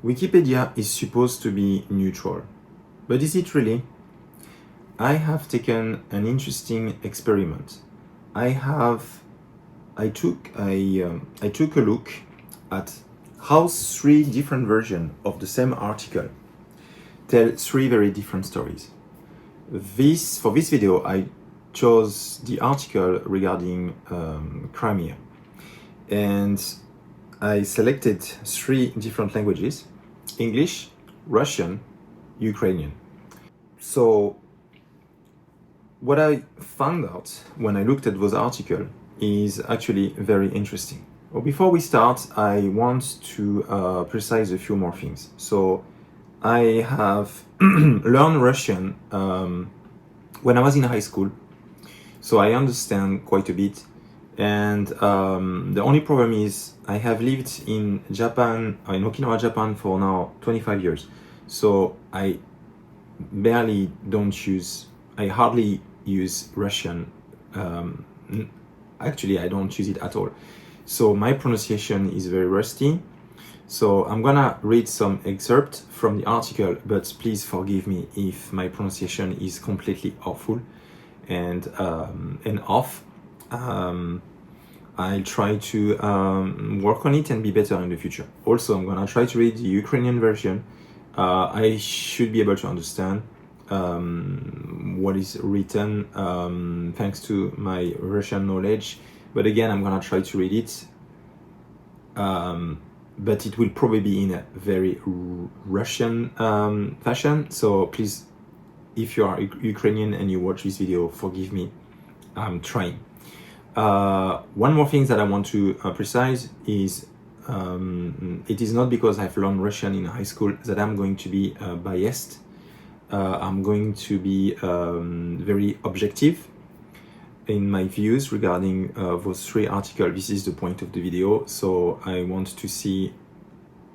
Wikipedia is supposed to be neutral, but is it really? I have taken an interesting experiment. I took a look at how 3 different versions of the same article tell 3 very different stories. For this video, I chose the article regarding Crimea, and I selected 3 different languages: English, Russian, Ukrainian. So what I found out when I looked at those articles is actually very interesting. Well, before we start, I want to precise a few more things. So I have learned Russian when I was in high school, so I understand quite a bit. And the only problem is I have lived in Japan, in Okinawa, Japan for now 25 years. So I hardly use Russian. Actually, I don't use it at all. So my pronunciation is very rusty. So I'm gonna read some excerpt from the article, but please forgive me if my pronunciation is completely awful and off. I'll try to work on it and be better in the future. Also, I'm gonna try to read the Ukrainian version. I should be able to understand what is written thanks to my Russian knowledge. But again, I'm gonna try to read it. But it will probably be in a very Russian fashion. So please, if you are Ukrainian and you watch this video, forgive me. I'm trying. One more thing that I want to precise is it is not because I've learned Russian in high school that I'm going to be biased. I'm going to be very objective in my views regarding those 3 articles. This is the point of the video, so I want to see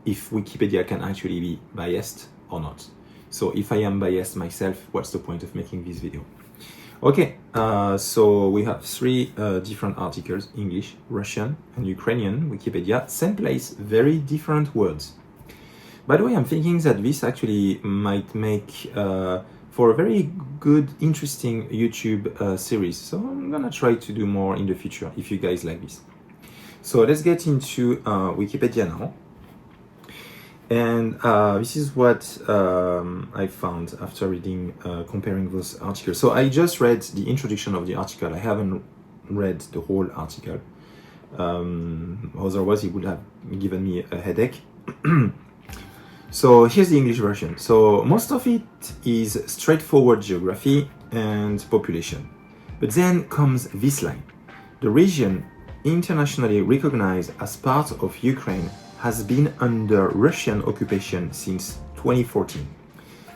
if Wikipedia can actually be biased or not. So if I am biased myself, what's the point of making this video? Okay, so we have 3 different articles: English, Russian, and Ukrainian. Wikipedia, same place, very different words. By the way, I'm thinking that this actually might make for a very good, interesting YouTube series. So I'm gonna try to do more in the future if you guys like this. So let's get into Wikipedia now. And this is what I found after reading, comparing those articles. So I just read the introduction of the article. I haven't read the whole article. Otherwise, it would have given me a headache. So here's the English version. So most of it is straightforward geography and population. But then comes this line: the region, internationally recognized as part of Ukraine, has been under Russian occupation since 2014.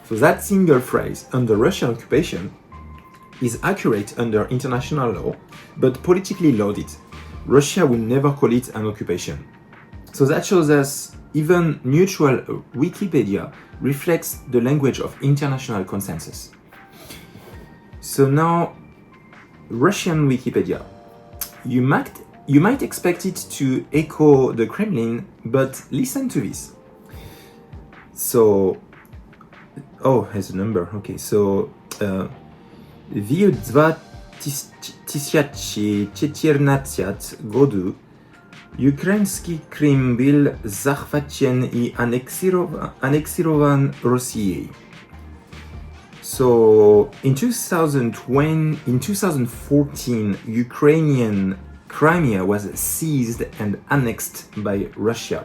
So that single phrase, under Russian occupation, is accurate under international law, but politically loaded. Russia will never call it an occupation. So that shows us even neutral Wikipedia reflects the language of international consensus. So now, Russian Wikipedia. You might expect it to echo the Kremlin, but listen to this. So, oh, has a number. Okay, so в 2014 году Ukraiński Krym был захвачен и аннексирован Россией. So in 2014, Ukrainian Crimea was seized and annexed by Russia.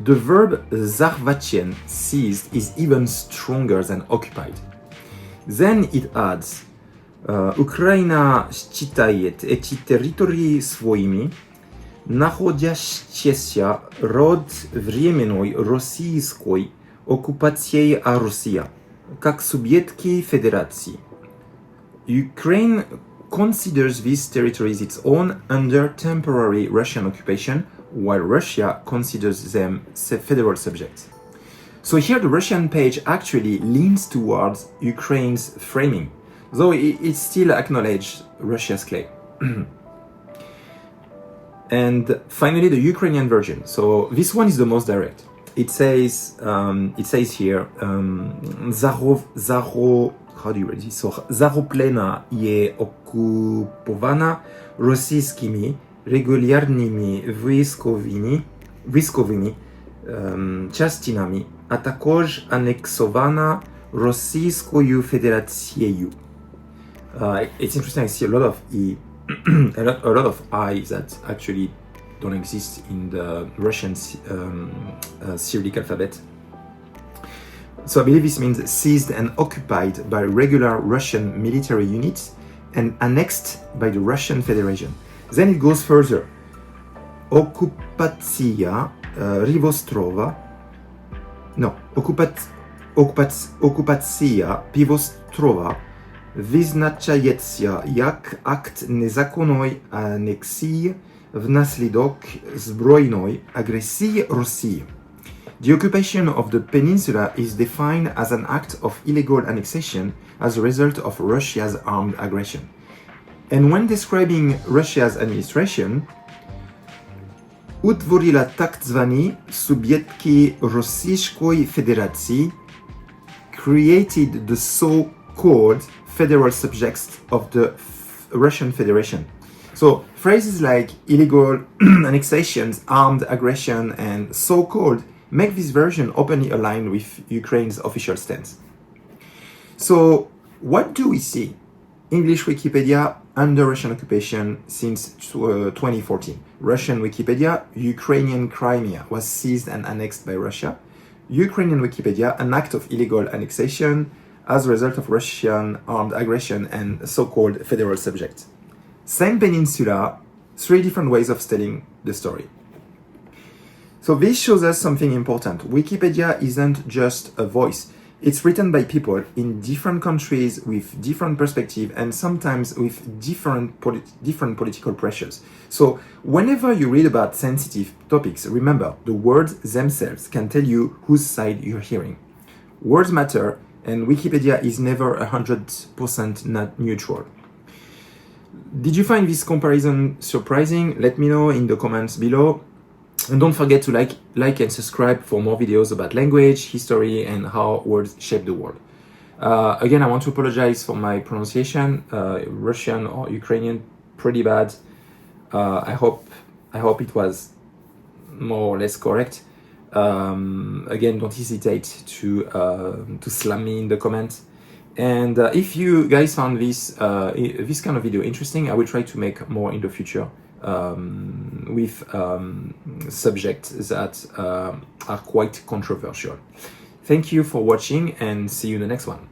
The verb захвачен, seized, is even stronger than occupied. Then it adds, Украина считает эти территории своими, находящиеся под временной российской оккупацией, а Россия как субъекты федерации. Ukraine considers these territories its own under temporary Russian occupation, while Russia considers them federal subjects. So here the Russian page actually leans towards Ukraine's framing, though it still acknowledges Russia's claim. And finally, the Ukrainian version. So this one is the most direct. It says here, how do you read this? So, Zaroplena je okupowana rosyjskimi regularnymi wojskowymi частинами, a також aneksowana Rosyjskою Federacją. It's interesting. I see a lot of a lot of I that actually don't exist in the Russian Cyrillic alphabet. So I believe this means seized and occupied by regular Russian military units and annexed by the Russian Federation. Then it goes further. Okupacja Rivostrova. No, okupacja Piwostrowa wyznaczaється jak akt niezаконної aneksji wnaslідок збройної агресії Росії. The occupation of the peninsula is defined as an act of illegal annexation as a result of Russia's armed aggression. And when describing Russia's administration, utworila tak zwani subjetki Rosyjskiej Federacji, created the so-called federal subjects of the Russian Federation. So phrases like illegal annexations, armed aggression, and so-called make this version openly aligned with Ukraine's official stance. So what do we see? English Wikipedia under Russian occupation since 2014. Russian Wikipedia, Ukrainian Crimea was seized and annexed by Russia. Ukrainian Wikipedia, an act of illegal annexation as a result of Russian armed aggression and so-called federal subjects. Same peninsula, three different ways of telling the story. So this shows us something important. Wikipedia isn't just a voice. It's written by people in different countries with different perspectives and sometimes with different political pressures. So whenever you read about sensitive topics, remember the words themselves can tell you whose side you're hearing. Words matter, and Wikipedia is never 100% not neutral. Did you find this comparison surprising? Let me know in the comments below. And don't forget to like and subscribe for more videos about language, history, and how words shape the world. Again, I want to apologize for my pronunciation. Russian or Ukrainian, pretty bad. I hope it was more or less correct. Again, don't hesitate to slam me in the comments. And if you guys found this kind of video interesting, I will try to make more in the future with subjects that are quite controversial. Thank you for watching and see you in the next one.